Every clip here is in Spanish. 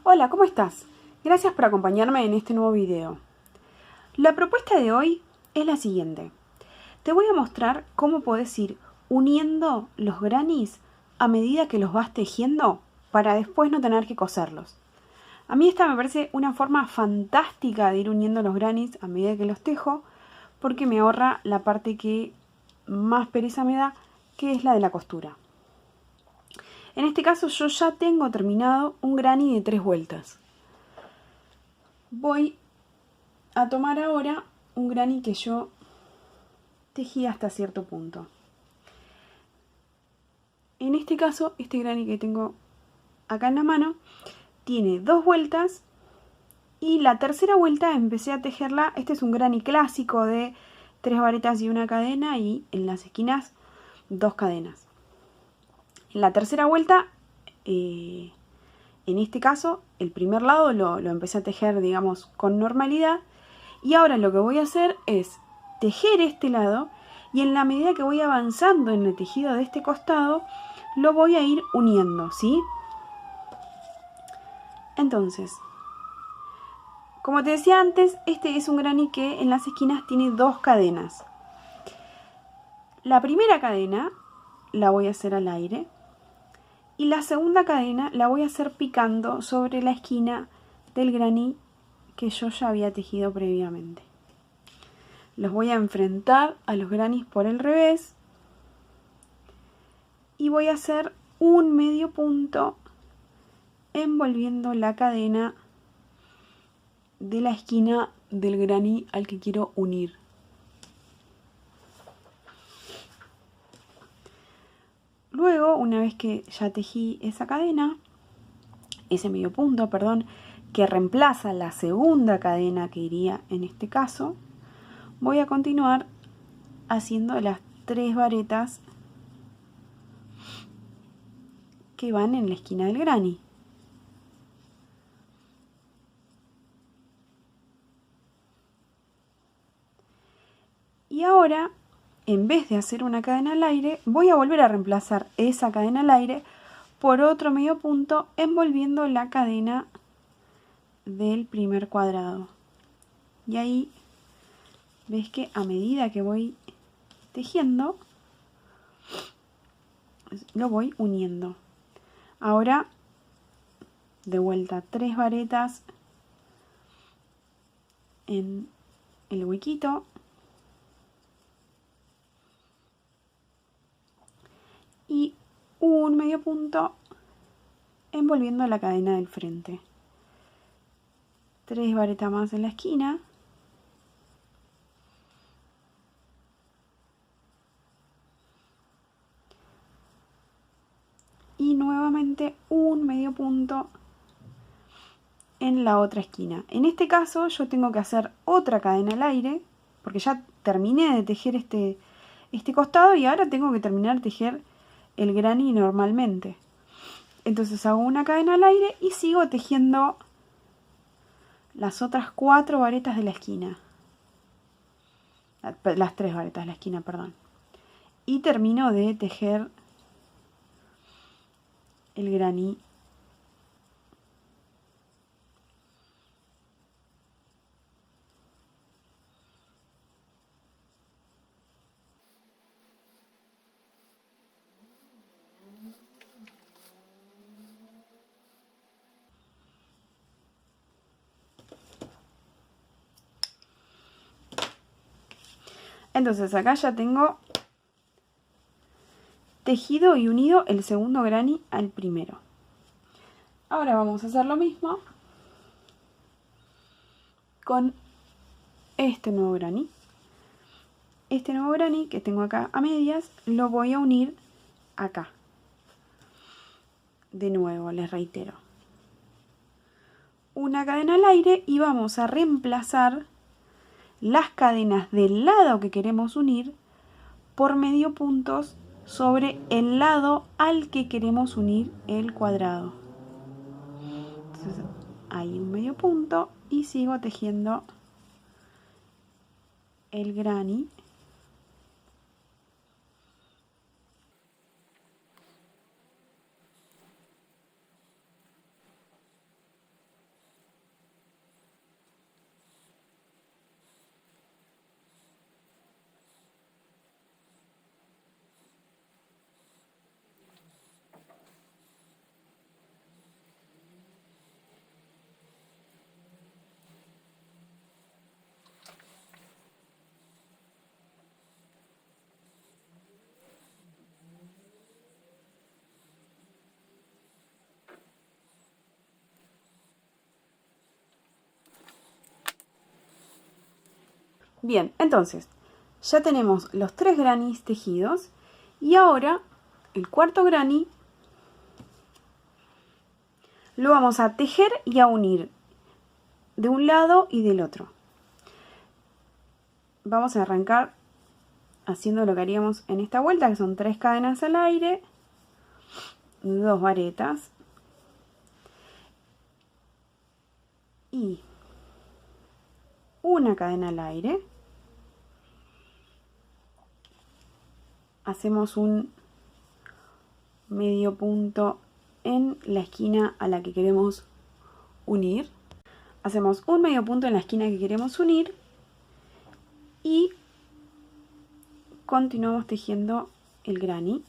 Hola, ¿cómo estás? Gracias por acompañarme en este nuevo video. La propuesta de hoy es la siguiente. Te voy a mostrar cómo podés ir uniendo los grannies a medida que los vas tejiendo para después no tener que coserlos. A mí esta me parece una forma fantástica de ir uniendo los grannies a medida que los tejo porque me ahorra la parte que más pereza me da, que es la de la costura. En este caso yo ya tengo terminado un granny de 3 vueltas. Voy a tomar ahora un granny que yo tejí hasta cierto punto. En este caso, este granny que tengo acá en la mano tiene 2 vueltas y la tercera vuelta empecé a tejerla. Este es un granny clásico de 3 varetas y una cadena y en las esquinas 2 cadenas. En la tercera vuelta, en este caso, el primer lado lo empecé a tejer, digamos, con normalidad. Y ahora lo que voy a hacer es tejer este lado y en la medida que voy avanzando en el tejido de este costado, lo voy a ir uniendo, ¿sí? Entonces, como te decía antes, este es un granny que en las esquinas tiene 2 cadenas. La primera cadena la voy a hacer al aire y la segunda cadena la voy a hacer picando sobre la esquina del granny que yo ya había tejido previamente. Los voy a enfrentar a los grannies por el revés y voy a hacer un medio punto envolviendo la cadena de la esquina del granny al que quiero unir. Luego, una vez que ya tejí esa cadena, ese medio punto, perdón, que reemplaza la segunda cadena que iría en este caso, voy a continuar haciendo las 3 varetas que van en la esquina del granny. Y ahora, en vez de hacer una cadena al aire, voy a volver a reemplazar esa cadena al aire por otro medio punto envolviendo la cadena del primer cuadrado. Y ahí ves que a medida que voy tejiendo, lo voy uniendo. Ahora, de vuelta, 3 varetas en el huequito. Y un medio punto envolviendo la cadena del frente. 3 varetas más en la esquina. Y nuevamente un medio punto en la otra esquina. En este caso yo tengo que hacer otra cadena al aire, porque ya terminé de tejer este costado y ahora tengo que terminar de tejer el granny normalmente. Entonces hago una cadena al aire y sigo tejiendo las otras 4 varetas de la esquina. Las 3 varetas de la esquina, perdón. Y termino de tejer el granny. Entonces acá ya tengo tejido y unido el segundo granny al primero. Ahora vamos a hacer lo mismo con este nuevo granny. Este nuevo granny que tengo acá a medias lo voy a unir acá. De nuevo, les reitero. Una cadena al aire y vamos a reemplazar las cadenas del lado que queremos unir por medio puntos sobre el lado al que queremos unir el cuadrado. Entonces, hay un medio punto y sigo tejiendo el granny. Bien, entonces, ya tenemos los 3 grannies tejidos y ahora el cuarto granny lo vamos a tejer y a unir de un lado y del otro. Vamos a arrancar haciendo lo que haríamos en esta vuelta, que son 3 cadenas al aire, 2 varetas y una cadena al aire. Hacemos un medio punto en la esquina a la que queremos unir. Hacemos un medio punto en la esquina que queremos unir y continuamos tejiendo el granny,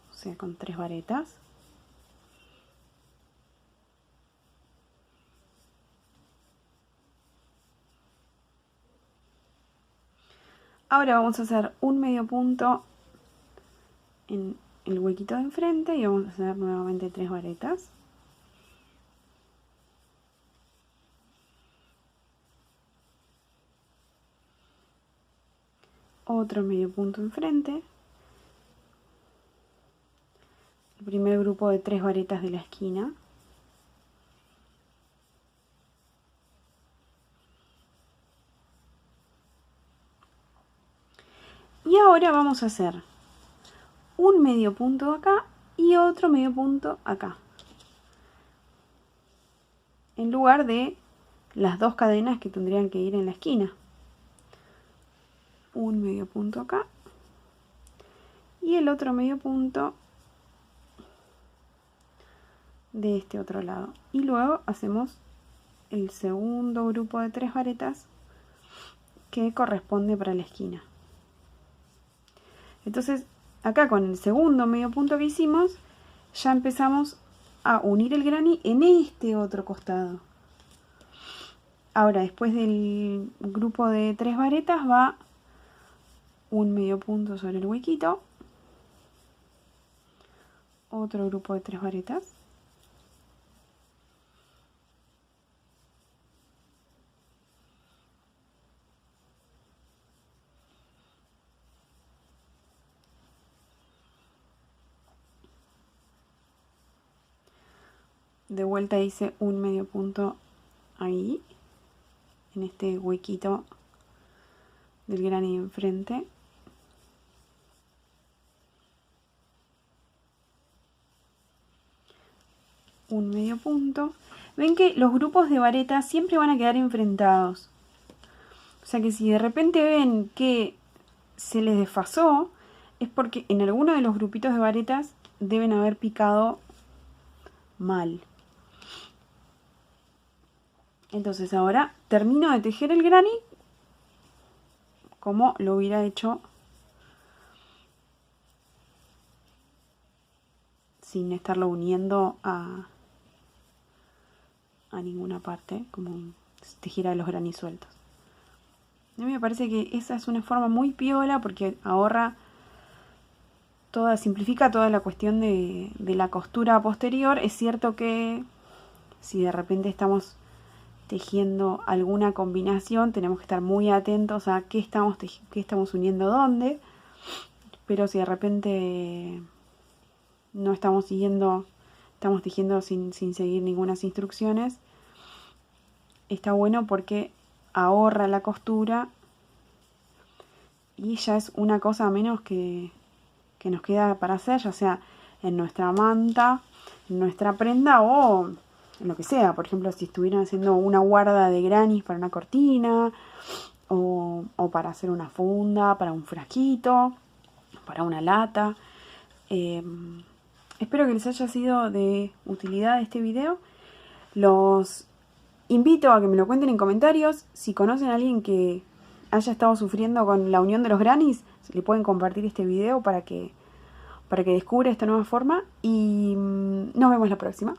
o sea, con 3 varetas. Ahora vamos a hacer un medio punto en el huequito de enfrente y vamos a hacer nuevamente 3 varetas. Otro medio punto enfrente. El primer grupo de 3 varetas de la esquina. Y ahora vamos a hacer un medio punto acá y otro medio punto acá, en lugar de las 2 cadenas que tendrían que ir en la esquina. Un medio punto acá y el otro medio punto de este otro lado. Y luego hacemos el segundo grupo de 3 varetas que corresponde para la esquina. Entonces, acá con el segundo medio punto que hicimos, ya empezamos a unir el granny en este otro costado. Ahora, después del grupo de 3 varetas va un medio punto sobre el huequito, otro grupo de 3 varetas, de vuelta hice un medio punto ahí, en este huequito del granny enfrente. Un medio punto. Ven que los grupos de varetas siempre van a quedar enfrentados. O sea que si de repente ven que se les desfasó, es porque en alguno de los grupitos de varetas deben haber picado mal. Entonces ahora termino de tejer el granny como lo hubiera hecho sin estarlo uniendo a ninguna parte, como si tejiera los granny sueltos. A mí me parece que esa es una forma muy piola porque ahorra simplifica toda la cuestión de la costura posterior. Es cierto que si de repente estamos tejiendo alguna combinación, tenemos que estar muy atentos a qué estamos uniendo dónde, pero si de repente no estamos siguiendo, estamos tejiendo sin seguir ninguna instrucciones, está bueno porque ahorra la costura y ya es una cosa menos que nos queda para hacer, ya sea en nuestra manta, en nuestra prenda o en lo que sea. Por ejemplo, si estuvieran haciendo una guarda de grannies para una cortina o para hacer una funda, para un frasquito, para una lata. Espero que les haya sido de utilidad este video. Los invito a que me lo cuenten en comentarios. Si conocen a alguien que haya estado sufriendo con la unión de los grannies, le pueden compartir este video para que descubra esta nueva forma. Y nos vemos la próxima.